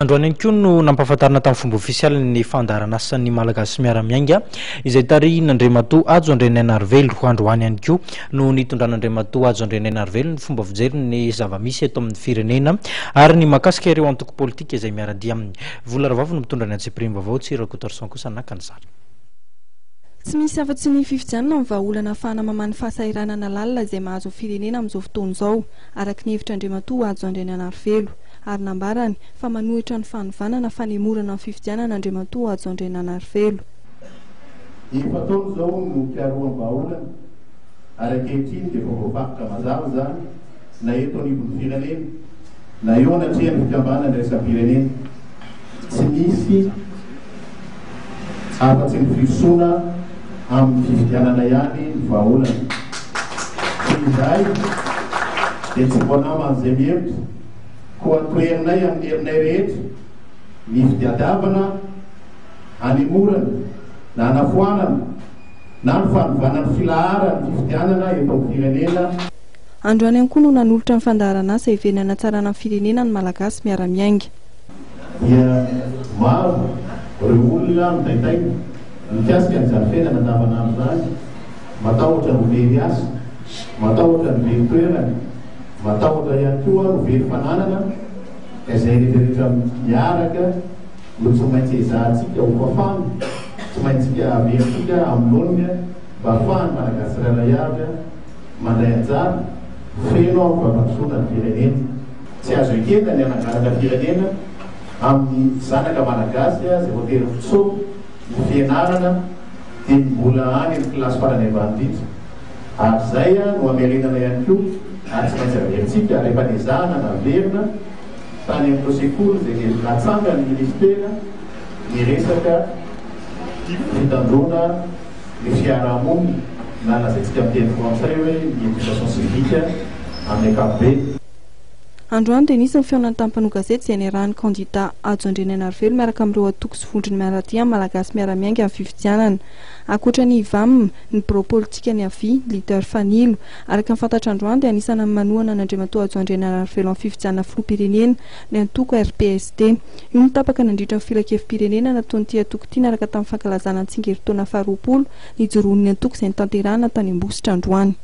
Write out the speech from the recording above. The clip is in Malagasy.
Androany ihany koa no nampahafantarina tamin'ny fomba ofisialy ny fandaharana asan'ny malagasy miara-miainga izay tarihin'Andriamatoa Ajo Andrenenarivelo. Androany ihany koa no nitondran'Andriamatoa Ajo Andrenenarivelo ny fomba fijery ny zava-misy eto amin'ny firenena ary ny mahakasika ireo antoko politika izay miaradia aminy. Vola Ravavo no mitondra ny antsipirin'ny vaovao, Tsirakotarson kosa nakan'izany. Tsy misy afa-tsy ny fifidianana ny vahaolana ahafahana mamany fahasahiranana lalina izay mahazo ny firenena amin'izao fotoana izao, araka ny hevitran'Andriamatoa Ajo Andrenenarivelo, ary nambarany fa manohitra ny fanovanana fanemorana ny fifidianana Andriamatoa Ajo Andrenenarivelo. Ifataony izao no mpiaroan'ny vahaolana ary ankehitriny dia voavaaka mazava zany na eto anivon'ny firenena na eo anatrehan'ny fikambanana iraisam-pirenena. Tsy misy afa-tsy ny fisoana amin'ny fifidianana ihany ny vahaolana. Izay dia tsy voanama an'izay mihevitra koa toerinay amin'ny herinay rehetra ny fidiadavana hanemorana na hanafoanana na ny fanovanany filahara ny fifidianana eto amin'ny firenena. Androany ihany koa no nanolotra ny fandaharana asa hiverina hanatsarana ny firenena ny malagasy miara-miainga. Dia maro ireo olona mitaitaina mikasika ny jarifenana andavanandro zany, matahotra ny very asa, matahotra ny very toerana, matahotra ihany koa ny very fananana, izay rehetrarehetra miaraka no tsy maintsy ezahantsika ho fafana, tsy maintsy averentsika amin'ny mba ahafahany malagasy tsirairay avy mandray anjara feno ao fampandrosoana ny firenena. Tsy azo ekena ny anagarana firenena amin'ny zanaka malagasy izay voatery fitsoa ny fianarana dia mbola any amin'ny kilasy farany ambany. Ary izay no hamerenana ihany koa ary tsy maintsy averintsika rehefa nezahana naverina tany amin'ny sekoly izay natsanga ny ministera ny resaka fitandrona ny fiarahamonina na lazaintsika amin'ny teny frantsay hoe ny éducation civique amin'ny ankapobeny. Androany dia nisy ny feonan'ny tampano gazety izay niarahan'ny candidat Ajo Andrenenarivelo miaraka amin'ireo atoko sy vondrony miaradia malagasy miara-miainga amin'ny fifidianana. Ankoatra ny IVAM, ny bureau politika ny avy, leader Fanilo, araka ny fantatra Androany dia anisana manohana n'Andriamatoa Ajo Andrenenarivelo amin'ny fifidianana filoham-pirenena ny antoko RPSD. Io nitapaka nandritra ny filan-kevim-pirenena nataon'ny ity atoko ity araka tamin'ny fankalazana ny tsingeritaona faha 20 nijoroan'ny antoko izay nitanterahana tany Ambositra androany.